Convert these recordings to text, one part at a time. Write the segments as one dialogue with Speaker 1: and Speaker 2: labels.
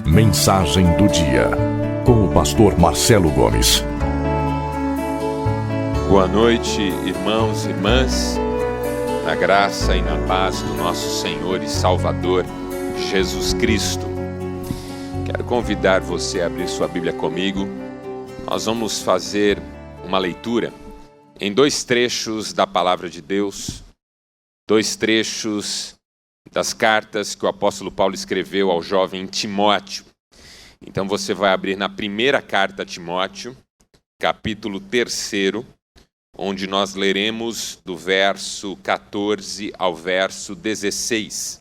Speaker 1: Mensagem do dia, com o pastor Marcelo Gomes.
Speaker 2: Boa noite, irmãos e irmãs, na graça e na paz do nosso Senhor e Salvador, Jesus Cristo. Quero convidar você a abrir sua Bíblia comigo. Nós vamos fazer uma leitura em dois trechos da Palavra de Deus, dois trechos das cartas que o apóstolo Paulo escreveu ao jovem Timóteo. Então você vai abrir na primeira carta a Timóteo, capítulo 3, onde nós leremos do verso 14 ao verso 16.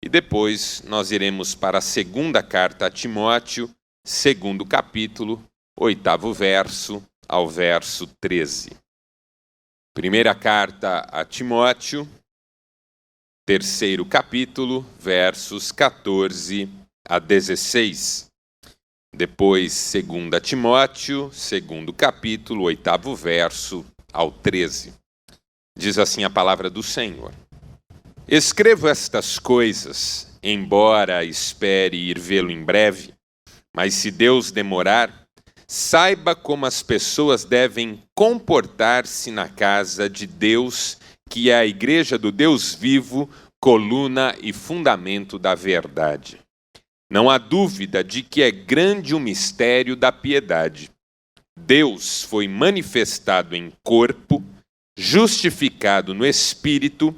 Speaker 2: E depois nós iremos para a segunda carta a Timóteo, segundo capítulo, 8º verso ao verso 13. Primeira carta a Timóteo, 3º capítulo, versos 14 a 16. Depois, 2 Timóteo, 2º capítulo, 8º verso ao 13. Diz assim a palavra do Senhor: Escrevo estas coisas, embora espere ir vê-lo em breve, mas se Deus demorar, saiba como as pessoas devem comportar-se na casa de Deus, que é a igreja do Deus vivo, coluna e fundamento da verdade. Não há dúvida de que é grande o mistério da piedade. Deus foi manifestado em corpo, justificado no Espírito,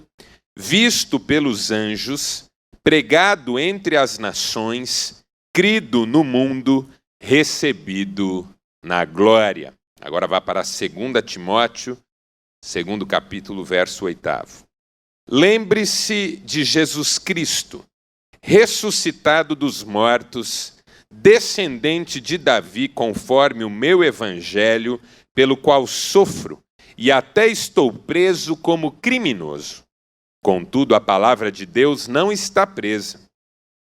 Speaker 2: visto pelos anjos, pregado entre as nações, crido no mundo, recebido na glória. Agora vá para 2 Timóteo, 2º capítulo, verso 8º. Lembre-se de Jesus Cristo, ressuscitado dos mortos, descendente de Davi, conforme o meu evangelho, pelo qual sofro, e até estou preso como criminoso. Contudo, a palavra de Deus não está presa.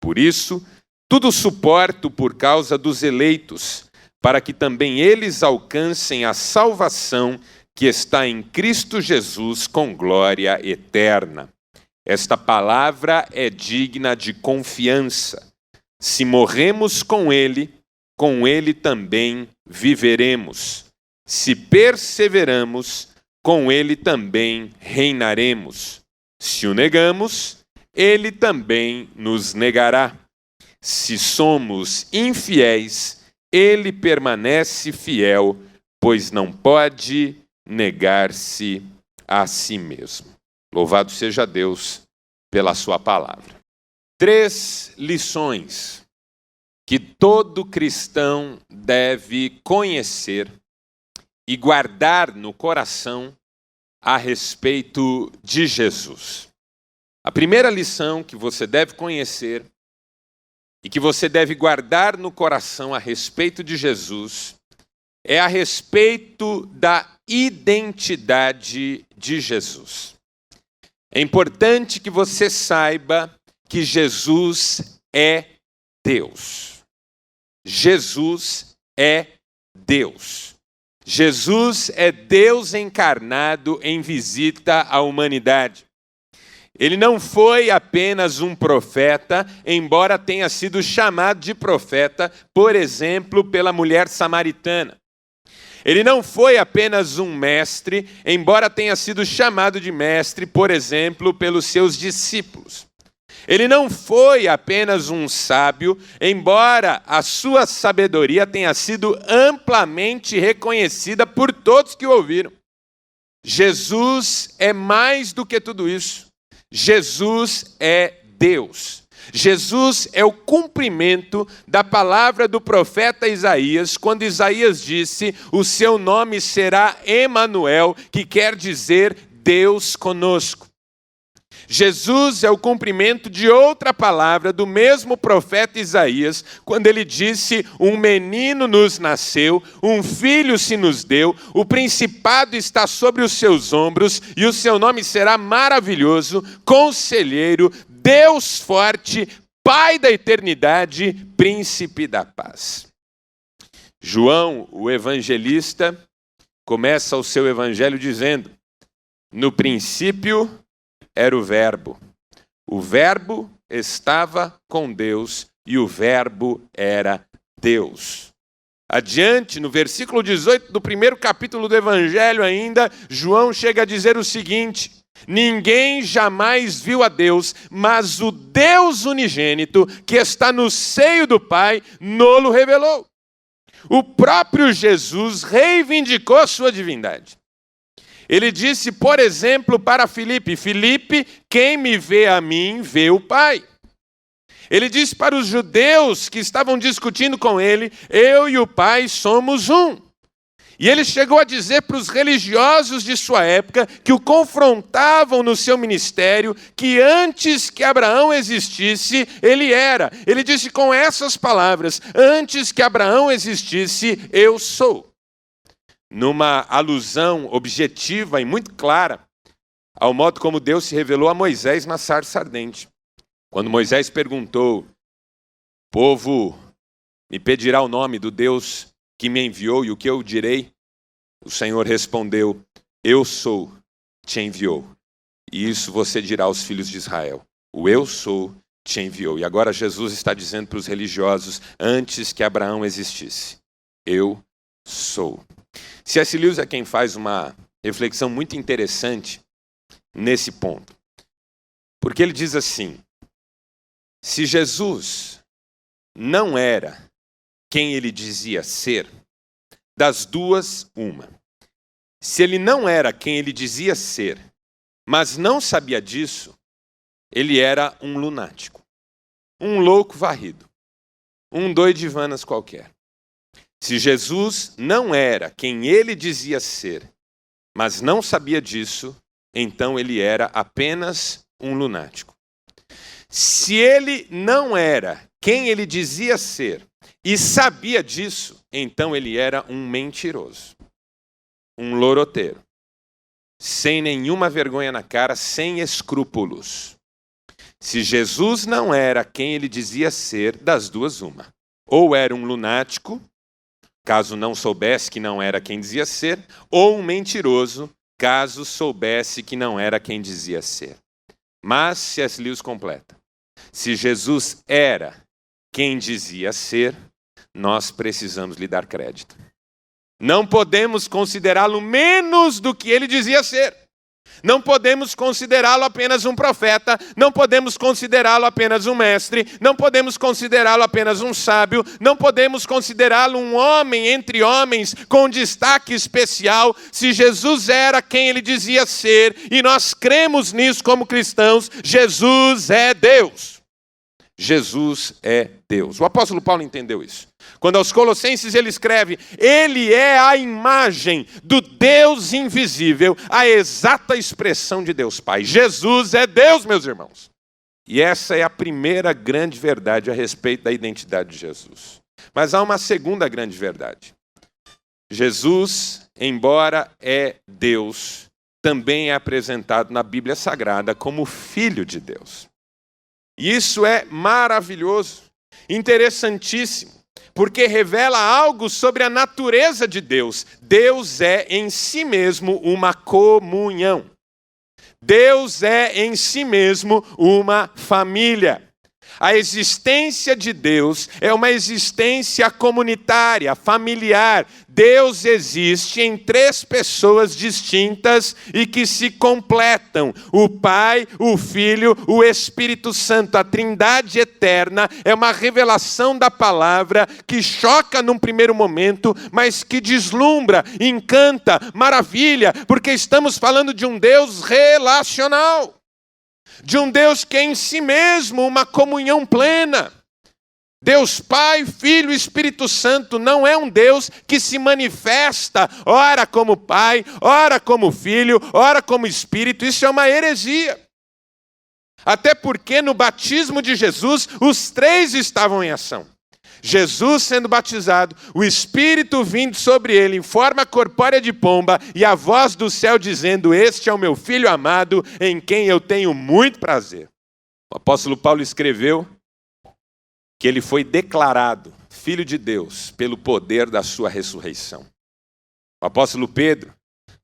Speaker 2: Por isso, tudo suporto por causa dos eleitos, para que também eles alcancem a salvação que está em Cristo Jesus com glória eterna. Esta palavra é digna de confiança. Se morremos com ele também viveremos. Se perseveramos, com ele também reinaremos. Se o negamos, ele também nos negará. Se somos infiéis, ele permanece fiel, pois não pode negar-se a si mesmo. Louvado seja Deus pela sua palavra. 3 lições que todo cristão deve conhecer e guardar no coração a respeito de Jesus. A primeira lição que você deve conhecer e que você deve guardar no coração a respeito de Jesus é a respeito da identidade de Jesus. É importante que você saiba que Jesus é Deus. Jesus é Deus. Jesus é Deus encarnado em visita à humanidade. Ele não foi apenas um profeta, embora tenha sido chamado de profeta, por exemplo, pela mulher samaritana. Ele não foi apenas um mestre, embora tenha sido chamado de mestre, por exemplo, pelos seus discípulos. Ele não foi apenas um sábio, embora a sua sabedoria tenha sido amplamente reconhecida por todos que o ouviram. Jesus é mais do que tudo isso. Jesus é Deus. Jesus é o cumprimento da palavra do profeta Isaías, quando Isaías disse: o seu nome será Emanuel, que quer dizer Deus conosco. Jesus é o cumprimento de outra palavra do mesmo profeta Isaías, quando ele disse: um menino nos nasceu, um filho se nos deu, o principado está sobre os seus ombros, e o seu nome será maravilhoso, conselheiro, Deus forte, Pai da eternidade, príncipe da paz. João, o evangelista, começa o seu evangelho dizendo: no princípio era o Verbo estava com Deus e o Verbo era Deus. Adiante, no versículo 18 do primeiro capítulo do Evangelho ainda, João chega a dizer o seguinte: ninguém jamais viu a Deus, mas o Deus unigênito, que está no seio do Pai, no-lo revelou. O próprio Jesus reivindicou a sua divindade. Ele disse, por exemplo, para Filipe: Filipe, quem me vê a mim, vê o Pai. Ele disse para os judeus que estavam discutindo com ele: eu e o Pai somos um. E ele chegou a dizer para os religiosos de sua época, que o confrontavam no seu ministério, que antes que Abraão existisse, ele era. Ele disse com essas palavras: antes que Abraão existisse, eu sou. Numa alusão objetiva e muito clara ao modo como Deus se revelou a Moisés na sarça ardente. Quando Moisés perguntou: o povo me pedirá o nome do Deus que me enviou e o que eu direi? O Senhor respondeu: eu sou, te enviou. E isso você dirá aos filhos de Israel: o eu sou, te enviou. E agora Jesus está dizendo para os religiosos: antes que Abraão existisse, eu sou. C.S. Lewis é quem faz uma reflexão muito interessante nesse ponto. Porque ele diz assim: se Jesus não era quem ele dizia ser, das duas, uma. Se ele não era quem ele dizia ser, mas não sabia disso, ele era um lunático, um louco varrido, um doidivanas qualquer. Se Jesus não era quem ele dizia ser, mas não sabia disso, então ele era apenas um lunático. Se ele não era quem ele dizia ser e sabia disso, então ele era um mentiroso, um loroteiro, sem nenhuma vergonha na cara, sem escrúpulos. Se Jesus não era quem ele dizia ser, das duas, uma. Ou era um lunático, caso não soubesse que não era quem dizia ser, ou um mentiroso, caso soubesse que não era quem dizia ser. Mas C.S. Lewis completa: se Jesus era quem dizia ser, nós precisamos lhe dar crédito. Não podemos considerá-lo menos do que ele dizia ser. Não podemos considerá-lo apenas um profeta, não podemos considerá-lo apenas um mestre, não podemos considerá-lo apenas um sábio, não podemos considerá-lo um homem entre homens com destaque especial. Se Jesus era quem ele dizia ser, e nós cremos nisso como cristãos, Jesus é Deus. Jesus é Deus. O apóstolo Paulo entendeu isso. Quando aos Colossenses ele escreve: ele é a imagem do Deus invisível, a exata expressão de Deus Pai. Jesus é Deus, meus irmãos. E essa é a primeira grande verdade a respeito da identidade de Jesus. Mas há uma segunda grande verdade. Jesus, embora é Deus, também é apresentado na Bíblia Sagrada como Filho de Deus. E isso é maravilhoso, interessantíssimo, porque revela algo sobre a natureza de Deus. Deus é em si mesmo uma comunhão. Deus é em si mesmo uma família. A existência de Deus é uma existência comunitária, familiar. Deus existe em três pessoas distintas e que se completam: o Pai, o Filho, o Espírito Santo. A Trindade eterna é uma revelação da palavra que choca num primeiro momento, mas que deslumbra, encanta, maravilha, porque estamos falando de um Deus relacional. De um Deus que é em si mesmo uma comunhão plena. Deus Pai, Filho e Espírito Santo não é um Deus que se manifesta ora como Pai, ora como Filho, ora como Espírito. Isso é uma heresia. Até porque no batismo de Jesus, os três estavam em ação. Jesus sendo batizado, o Espírito vindo sobre ele em forma corpórea de pomba e a voz do céu dizendo: este é o meu Filho amado, em quem eu tenho muito prazer. O apóstolo Paulo escreveu que ele foi declarado Filho de Deus pelo poder da sua ressurreição. O apóstolo Pedro,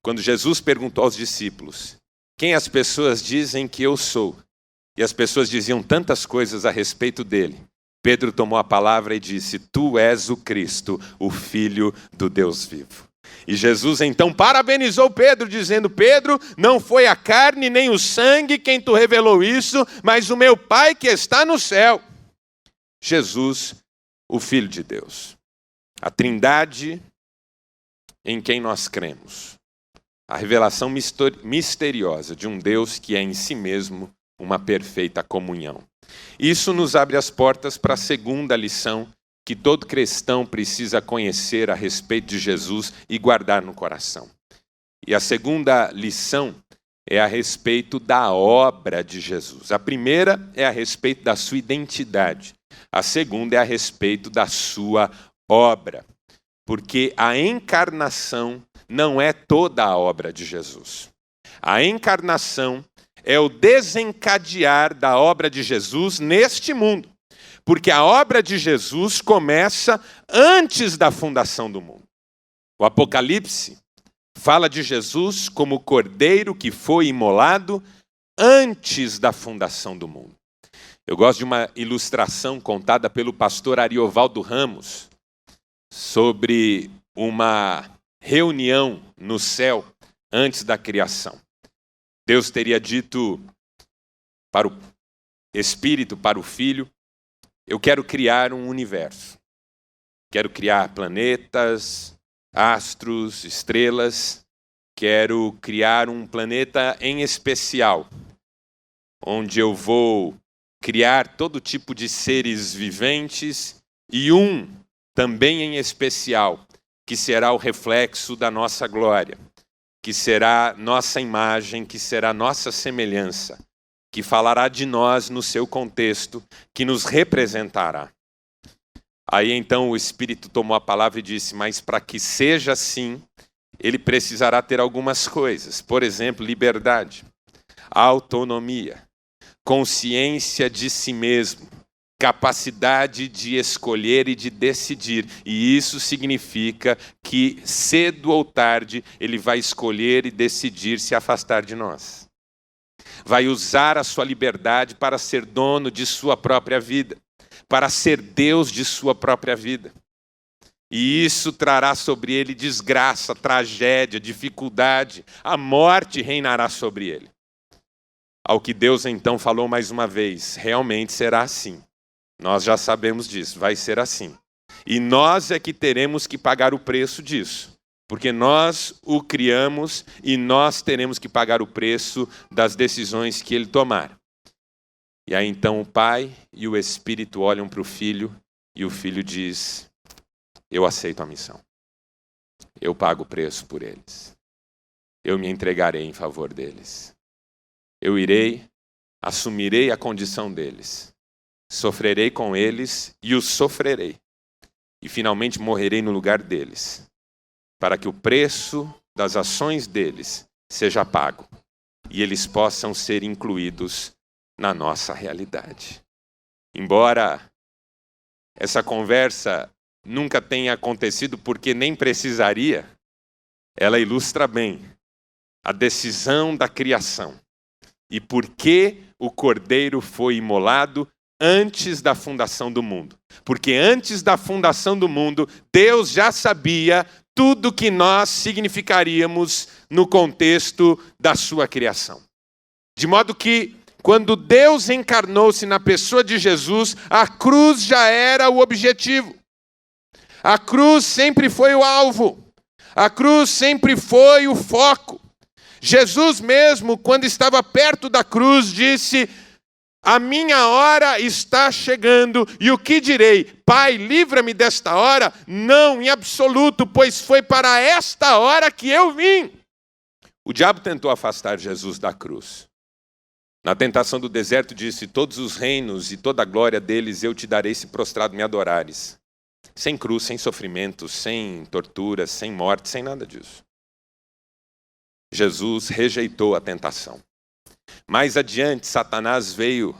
Speaker 2: quando Jesus perguntou aos discípulos: quem as pessoas dizem que eu sou? E as pessoas diziam tantas coisas a respeito dele. Pedro tomou a palavra e disse: tu és o Cristo, o Filho do Deus vivo. E Jesus então parabenizou Pedro, dizendo: Pedro, não foi a carne nem o sangue quem tu revelou isso, mas o meu Pai que está no céu. Jesus, o Filho de Deus. A Trindade em quem nós cremos. A revelação misteriosa de um Deus que é em si mesmo uma perfeita comunhão. Isso nos abre as portas para a segunda lição que todo cristão precisa conhecer a respeito de Jesus e guardar no coração. E a segunda lição é a respeito da obra de Jesus. A primeira é a respeito da sua identidade. A segunda é a respeito da sua obra. Porque a encarnação não é toda a obra de Jesus. A encarnação é o desencadear da obra de Jesus neste mundo. Porque a obra de Jesus começa antes da fundação do mundo. O Apocalipse fala de Jesus como o cordeiro que foi imolado antes da fundação do mundo. Eu gosto de uma ilustração contada pelo pastor Ariovaldo Ramos sobre uma reunião no céu antes da criação. Deus teria dito para o Espírito, para o Filho: eu quero criar um universo. Quero criar planetas, astros, estrelas. Quero criar um planeta em especial, onde eu vou criar todo tipo de seres viventes e um também em especial, que será o reflexo da nossa glória, que será nossa imagem, que será nossa semelhança, que falará de nós no seu contexto, que nos representará. Aí então o Espírito tomou a palavra e disse: mas para que seja assim, ele precisará ter algumas coisas. Por exemplo, liberdade, autonomia, consciência de si mesmo, capacidade de escolher e de decidir. E isso significa que cedo ou tarde ele vai escolher e decidir se afastar de nós. Vai usar a sua liberdade para ser dono de sua própria vida, para ser Deus de sua própria vida. E isso trará sobre ele desgraça, tragédia, dificuldade. A morte reinará sobre ele. Ao que Deus então falou mais uma vez: realmente será assim. Nós já sabemos disso, vai ser assim. E nós é que teremos que pagar o preço disso. Porque nós o criamos e nós teremos que pagar o preço das decisões que ele tomar. E aí então o Pai e o Espírito olham para o Filho e o Filho diz: eu aceito a missão. Eu pago o preço por eles. Eu me entregarei em favor deles. Eu irei, assumirei a condição deles. Sofrerei com eles e os sofrerei. E finalmente morrerei no lugar deles, para que o preço das ações deles seja pago e eles possam ser incluídos na nossa realidade. Embora essa conversa nunca tenha acontecido, porque nem precisaria, ela ilustra bem a decisão da criação e por que o Cordeiro foi imolado antes da fundação do mundo. Porque antes da fundação do mundo, Deus já sabia tudo que nós significaríamos no contexto da sua criação. De modo que, quando Deus encarnou-se na pessoa de Jesus, a cruz já era o objetivo. A cruz sempre foi o alvo. A cruz sempre foi o foco. Jesus mesmo, quando estava perto da cruz, disse: a minha hora está chegando, e o que direi? Pai, livra-me desta hora? Não, em absoluto, pois foi para esta hora que eu vim. O diabo tentou afastar Jesus da cruz. Na tentação do deserto disse: todos os reinos e toda a glória deles eu te darei se prostrado me adorares. Sem cruz, sem sofrimento, sem tortura, sem morte, sem nada disso. Jesus rejeitou a tentação. Mais adiante, Satanás veio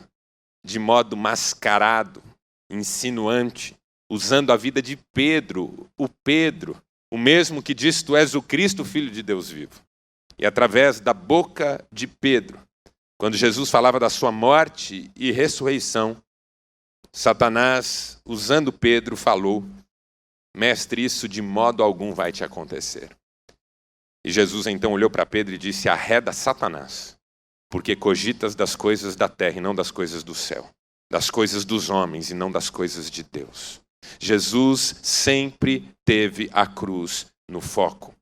Speaker 2: de modo mascarado, insinuante, usando a vida de Pedro, o mesmo que diz: tu és o Cristo, Filho de Deus vivo. E através da boca de Pedro, quando Jesus falava da sua morte e ressurreição, Satanás, usando Pedro, falou: mestre, isso de modo algum vai te acontecer. E Jesus então olhou para Pedro e disse: arreda Satanás, porque cogitas das coisas da terra e não das coisas do céu, das coisas dos homens e não das coisas de Deus. Jesus sempre teve a cruz no foco.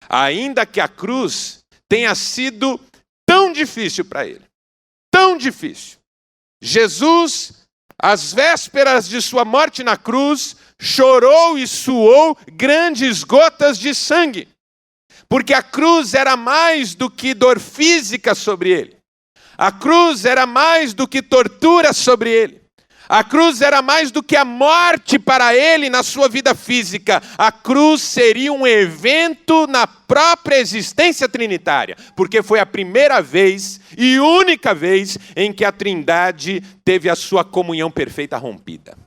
Speaker 2: Ainda que a cruz tenha sido tão difícil para ele, tão difícil. Jesus, às vésperas de sua morte na cruz, chorou e suou grandes gotas de sangue. Porque a cruz era mais do que dor física sobre ele. A cruz era mais do que tortura sobre ele. A cruz era mais do que a morte para ele na sua vida física. A cruz seria um evento na própria existência trinitária. Porque foi a primeira vez e única vez em que a Trindade teve a sua comunhão perfeita rompida.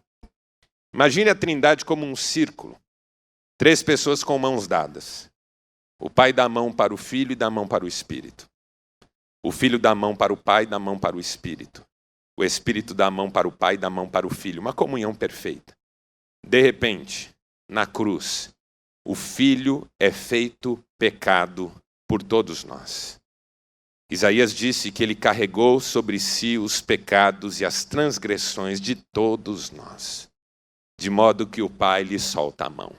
Speaker 2: Imagine a Trindade como um círculo. 3 pessoas com mãos dadas. O Pai dá a mão para o Filho e dá a mão para o Espírito. O Filho dá a mão para o Pai e dá a mão para o Espírito. O Espírito dá a mão para o Pai e dá a mão para o Filho. Uma comunhão perfeita. De repente, na cruz, o Filho é feito pecado por todos nós. Isaías disse que ele carregou sobre si os pecados e as transgressões de todos nós, de modo que o Pai lhe solta a mão.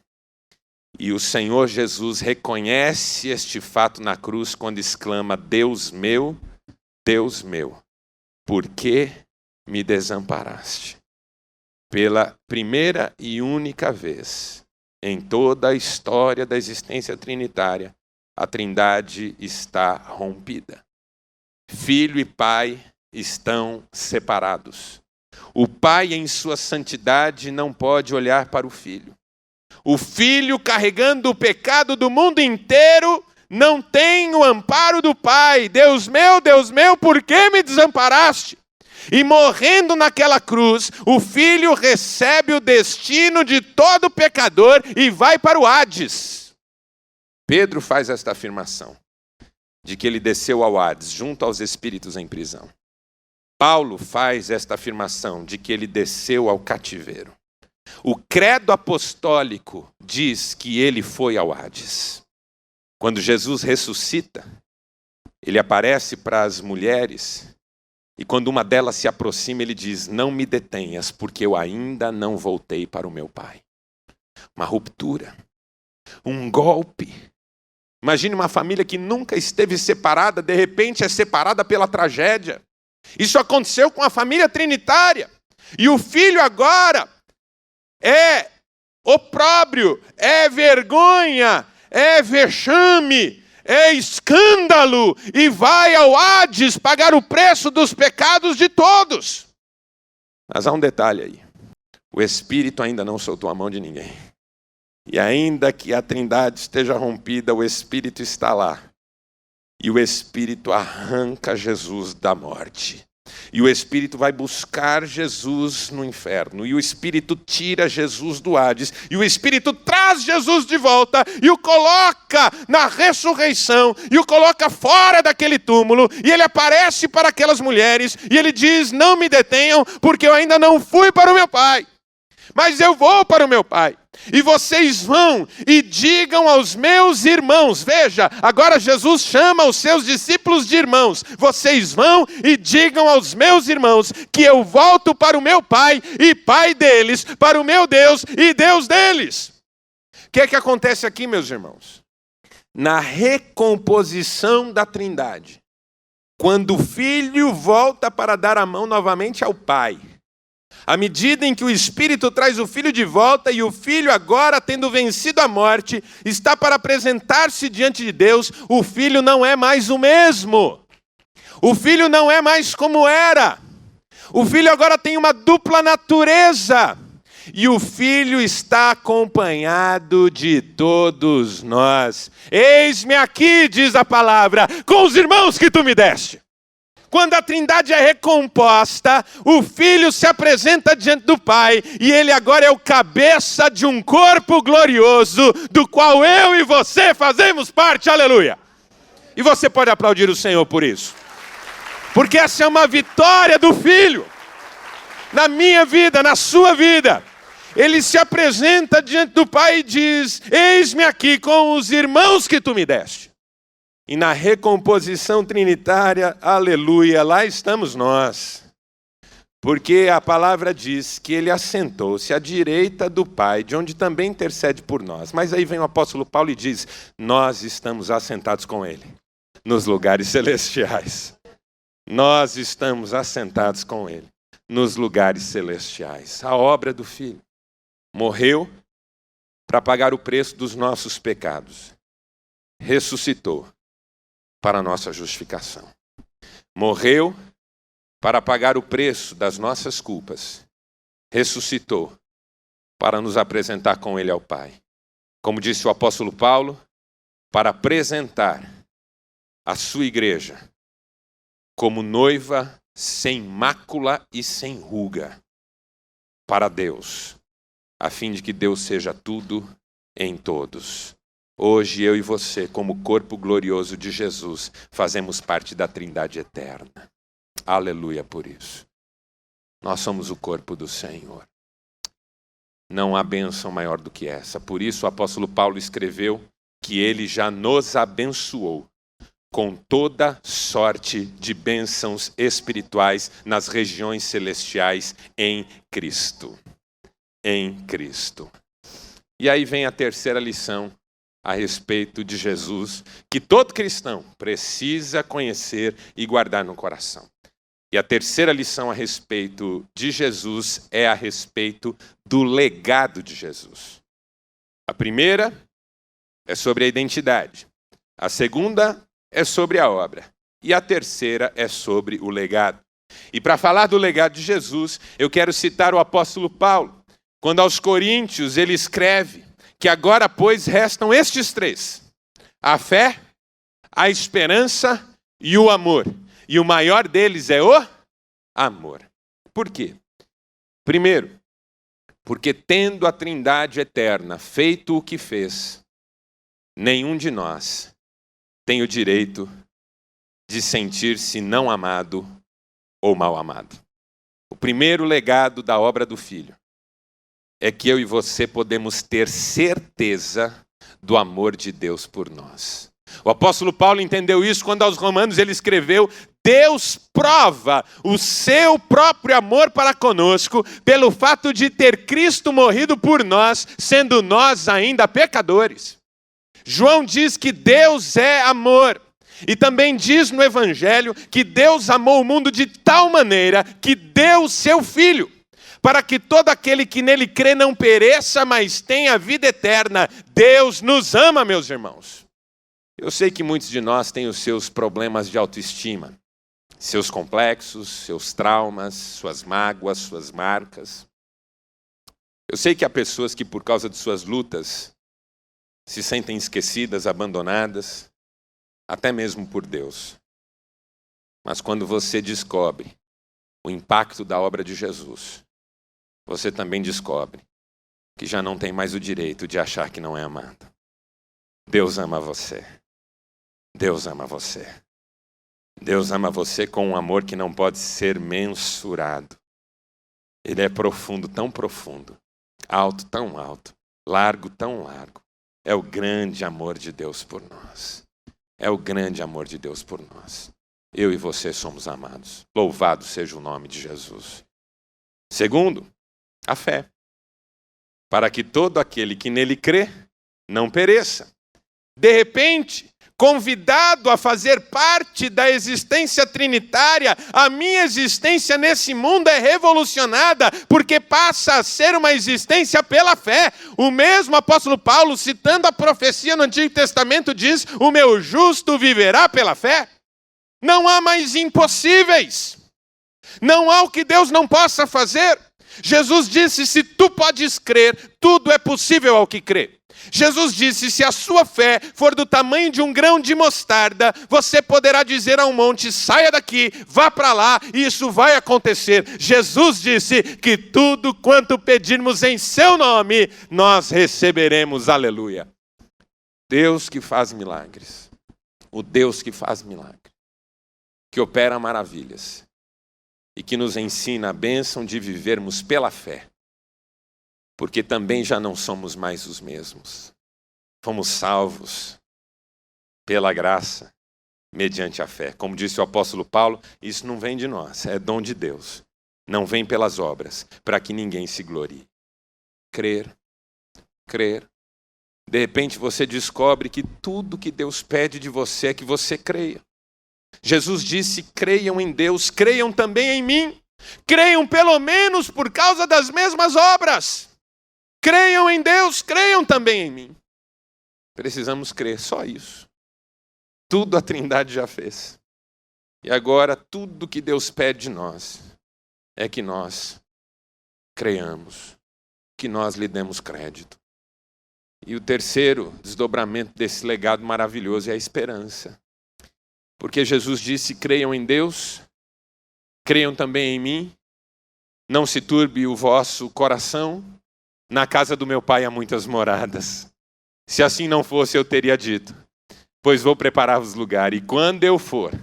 Speaker 2: E o Senhor Jesus reconhece este fato na cruz quando exclama: Deus meu, por que me desamparaste? Pela primeira e única vez em toda a história da existência trinitária, a Trindade está rompida. Filho e Pai estão separados. O Pai, em sua santidade, não pode olhar para o Filho. O Filho, carregando o pecado do mundo inteiro, não tem o amparo do Pai. Deus meu, por que me desamparaste? E morrendo naquela cruz, o Filho recebe o destino de todo pecador e vai para o Hades. Pedro faz esta afirmação, de que ele desceu ao Hades, junto aos espíritos em prisão. Paulo faz esta afirmação, de que ele desceu ao cativeiro. O credo apostólico diz que ele foi ao Hades. Quando Jesus ressuscita, ele aparece para as mulheres, e quando uma delas se aproxima, ele diz: não me detenhas, porque eu ainda não voltei para o meu Pai. Uma ruptura, um golpe. Imagine uma família que nunca esteve separada, de repente é separada pela tragédia. Isso aconteceu com a família trinitária. E o filho agora é opróbrio, é vergonha, é vexame, é escândalo, e vai ao Hades pagar o preço dos pecados de todos. Mas há um detalhe aí: o Espírito ainda não soltou a mão de ninguém. E ainda que a Trindade esteja rompida, o Espírito está lá. E o Espírito arranca Jesus da morte. E o Espírito vai buscar Jesus no inferno. E o Espírito tira Jesus do Hades. E o Espírito traz Jesus de volta e o coloca na ressurreição. E o coloca fora daquele túmulo. E ele aparece para aquelas mulheres. E ele diz: não me detenham, porque eu ainda não fui para o meu Pai. Mas eu vou para o meu Pai. E vocês vão e digam aos meus irmãos. Veja, agora Jesus chama os seus discípulos de irmãos. Vocês vão e digam aos meus irmãos que eu volto para o meu Pai e Pai deles, para o meu Deus e Deus deles. O que é que acontece aqui, meus irmãos? Na recomposição da Trindade, quando o Filho volta para dar a mão novamente ao Pai, à medida em que o Espírito traz o Filho de volta, e o Filho agora, tendo vencido a morte, está para apresentar-se diante de Deus, o Filho não é mais o mesmo. O Filho não é mais como era. O Filho agora tem uma dupla natureza. E o Filho está acompanhado de todos nós. Eis-me aqui, diz a palavra, com os irmãos que tu me deste. Quando a Trindade é recomposta, o Filho se apresenta diante do Pai, e ele agora é o cabeça de um corpo glorioso, do qual eu e você fazemos parte, aleluia. E você pode aplaudir o Senhor por isso, porque essa é uma vitória do Filho. na minha vida, na sua vida. Ele se apresenta diante do Pai e diz: eis-me aqui com os irmãos que tu me deste. E na recomposição trinitária, aleluia, lá estamos nós. Porque a palavra diz que ele assentou-se à direita do Pai, de onde também intercede por nós. Mas aí vem o apóstolo Paulo e diz: nós estamos assentados com ele nos lugares celestiais. Nós estamos assentados com ele nos lugares celestiais. A obra do Filho morreu para pagar o preço dos nossos pecados. Ressuscitou para a nossa justificação. Morreu para pagar o preço das nossas culpas. Ressuscitou para nos apresentar com ele ao Pai. Como disse o apóstolo Paulo, para apresentar a sua igreja como noiva sem mácula e sem ruga para Deus, a fim de que Deus seja tudo em todos. Hoje eu e você, como corpo glorioso de Jesus, fazemos parte da Trindade eterna. Aleluia por isso. Nós somos o corpo do Senhor. Não há bênção maior do que essa. Por isso o apóstolo Paulo escreveu que ele já nos abençoou com toda sorte de bênçãos espirituais nas regiões celestiais em Cristo. Em Cristo. E aí vem a terceira lição a respeito de Jesus, que todo cristão precisa conhecer e guardar no coração. E a terceira lição a respeito de Jesus é a respeito do legado de Jesus. A primeira é sobre a identidade. A segunda é sobre a obra. E a terceira é sobre o legado. E para falar do legado de Jesus, eu quero citar o apóstolo Paulo, quando aos Coríntios ele escreve que agora, pois, restam estes três: a fé, a esperança e o amor. E o maior deles é o amor. Por quê? Primeiro, porque tendo a Trindade eterna feito o que fez, nenhum de nós tem o direito de sentir-se não amado ou mal amado. O primeiro legado da obra do Filho é que eu e você podemos ter certeza do amor de Deus por nós. O apóstolo Paulo entendeu isso quando aos Romanos ele escreveu: Deus prova o seu próprio amor para conosco pelo fato de ter Cristo morrido por nós, sendo nós ainda pecadores. João diz que Deus é amor. E também diz no Evangelho que Deus amou o mundo de tal maneira que deu o seu Filho, para que todo aquele que nele crê não pereça, mas tenha vida eterna. Deus nos ama, meus irmãos. Eu sei que muitos de nós têm os seus problemas de autoestima, seus complexos, seus traumas, suas mágoas, suas marcas. Eu sei que há pessoas que por causa de suas lutas se sentem esquecidas, abandonadas, até mesmo por Deus. Mas quando você descobre o impacto da obra de Jesus, você também descobre que já não tem mais o direito de achar que não é amado. Deus ama você. Deus ama você. Deus ama você com um amor que não pode ser mensurado. Ele é profundo, tão profundo, alto, tão alto, largo, tão largo. É o grande amor de Deus por nós. É o grande amor de Deus por nós. Eu e você somos amados. Louvado seja o nome de Jesus. Segundo, a fé. Para que todo aquele que nele crê não pereça. De repente, convidado a fazer parte da existência trinitária, a minha existência nesse mundo é revolucionada, porque passa a ser uma existência pela fé. O mesmo apóstolo Paulo, citando a profecia no Antigo Testamento, diz: o meu justo viverá pela fé. Não há mais impossíveis. Não há o que Deus não possa fazer. Jesus disse: se tu podes crer, tudo é possível ao que crê. Jesus disse: se a sua fé for do tamanho de um grão de mostarda, você poderá dizer a um monte: saia daqui, vá para lá, e isso vai acontecer. Jesus disse que tudo quanto pedirmos em seu nome, nós receberemos. Aleluia. Deus que faz milagres. O Deus que faz milagres. Que opera maravilhas. e que nos ensina a bênção de vivermos pela fé, porque também já não somos mais os mesmos. Fomos salvos pela graça, mediante a fé. Como disse o apóstolo Paulo, isso não vem de nós, é dom de Deus. Não vem pelas obras, para que ninguém se glorie. Crer. De repente você descobre que tudo que Deus pede de você é que você creia. Jesus disse: creiam em Deus, creiam também em mim. Creiam pelo menos por causa das mesmas obras. Creiam em Deus, creiam também em mim. Precisamos crer, só isso. Tudo a Trindade já fez. E agora tudo que Deus pede de nós é que nós creiamos, que nós lhe demos crédito. E o terceiro desdobramento desse legado maravilhoso é a esperança. Porque Jesus disse: creiam em Deus, creiam também em mim, não se turbe o vosso coração, na casa do meu Pai há muitas moradas. Se assim não fosse, eu teria dito: pois vou preparar-vos lugar, e quando eu for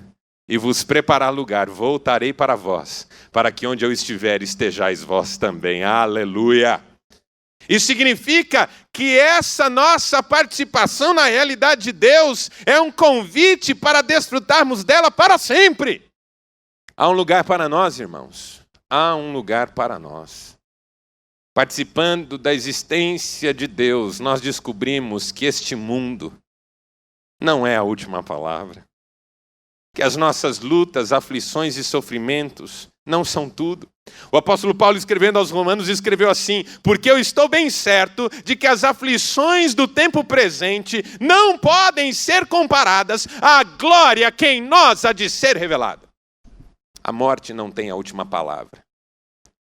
Speaker 2: e vos preparar lugar, voltarei para vós, para que onde eu estiver estejais vós também. Aleluia! Isso significa que essa nossa participação na realidade de Deus é um convite para desfrutarmos dela para sempre. Há um lugar para nós, irmãos. Há um lugar para nós. Participando da existência de Deus, nós descobrimos que este mundo não é a última palavra. Que as nossas lutas, aflições e sofrimentos não são tudo. O apóstolo Paulo, escrevendo aos Romanos, escreveu assim: porque eu estou bem certo de que as aflições do tempo presente não podem ser comparadas à glória que em nós há de ser revelada. A morte não tem a última palavra.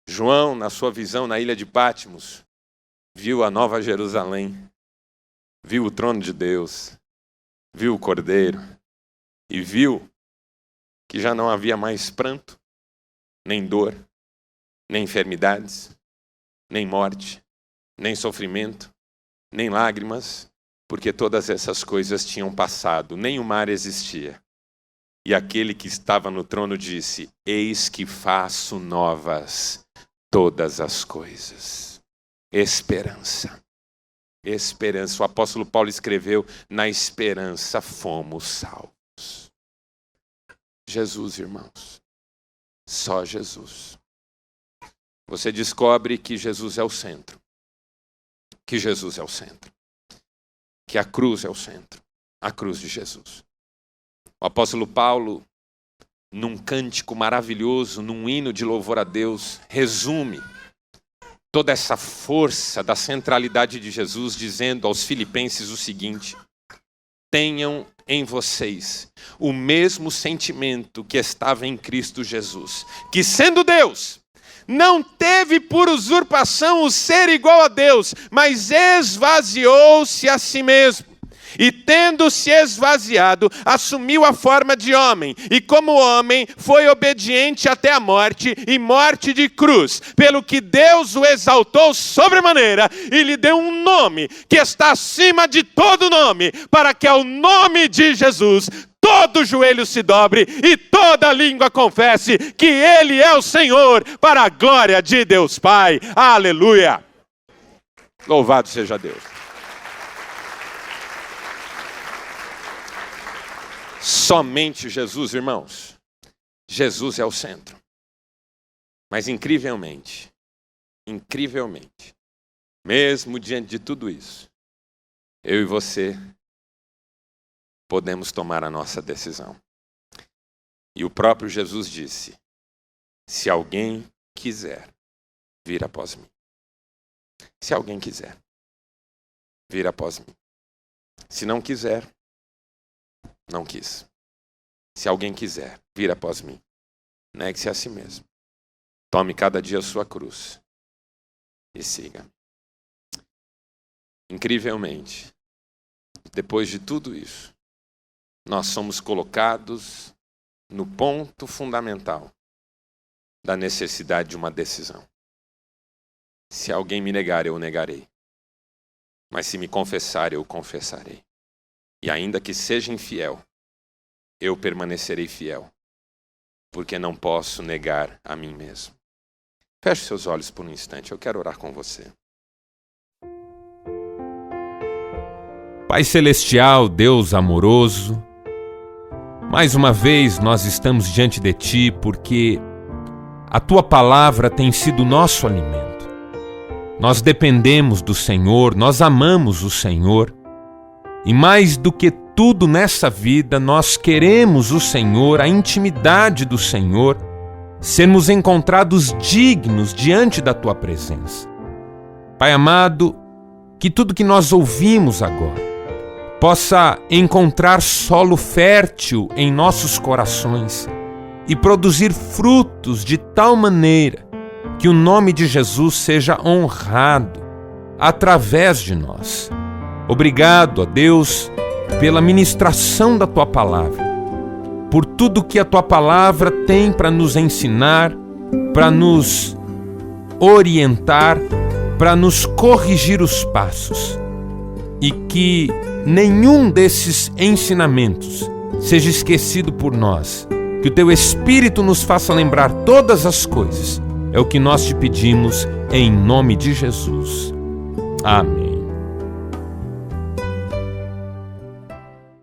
Speaker 2: João, na sua visão na ilha de Patmos, viu a Nova Jerusalém, viu o trono de Deus, viu o Cordeiro e viu que já não havia mais pranto, nem dor, nem enfermidades, nem morte, nem sofrimento, nem lágrimas, porque todas essas coisas tinham passado, nem o mar existia. E aquele que estava no trono disse: eis que faço novas todas as coisas. Esperança. Esperança. O apóstolo Paulo escreveu: na esperança fomos salvos. Jesus, irmãos. Só Jesus. Você descobre que Jesus é o centro. Que Jesus é o centro. Que a cruz é o centro. A cruz de Jesus. O apóstolo Paulo, num cântico maravilhoso, num hino de louvor a Deus, resume toda essa força da centralidade de Jesus, dizendo aos filipenses o seguinte: tenham em vocês o mesmo sentimento que estava em Cristo Jesus, que sendo Deus, não teve por usurpação o ser igual a Deus, mas esvaziou-se a si mesmo. E tendo se esvaziado, assumiu a forma de homem, e como homem foi obediente até a morte, e morte de cruz, pelo que Deus o exaltou sobremaneira, e lhe deu um nome que está acima de todo nome, para que ao nome de Jesus todo joelho se dobre, e toda língua confesse que Ele é o Senhor, para a glória de Deus Pai. Aleluia! Louvado seja Deus. Somente Jesus, irmãos. Jesus é o centro. Mas incrivelmente, mesmo diante de tudo isso, eu e você podemos tomar a nossa decisão. E o próprio Jesus disse: se alguém quiser vir após mim. Se alguém quiser vir após mim. Se não quiser, não quis. Se alguém quiser vir após mim, negue-se a si mesmo. Tome cada dia a sua cruz e siga. Incrivelmente, depois de tudo isso, nós somos colocados no ponto fundamental da necessidade de uma decisão. Se alguém me negar, eu o negarei. Mas se me confessar, eu o confessarei. E ainda que seja infiel, eu permanecerei fiel. porque não posso negar a mim mesmo. Feche seus olhos por um instante, eu quero orar com você.
Speaker 3: Pai Celestial, Deus amoroso, mais uma vez nós estamos diante de Ti porque a Tua palavra tem sido nosso alimento. Nós dependemos do Senhor, nós amamos o Senhor e mais do que tudo nessa vida nós queremos o Senhor, a intimidade do Senhor, sermos encontrados dignos diante da Tua presença. Pai amado, que tudo que nós ouvimos agora possa encontrar solo fértil em nossos corações e produzir frutos de tal maneira que o nome de Jesus seja honrado através de nós. Obrigado, ó Deus, pela ministração da Tua palavra, por tudo que a Tua palavra tem para nos ensinar, para nos orientar, para nos corrigir os passos, e que nenhum desses ensinamentos seja esquecido por nós. Que o Teu Espírito nos faça lembrar todas as coisas. É o que nós te pedimos em nome de Jesus. Amém.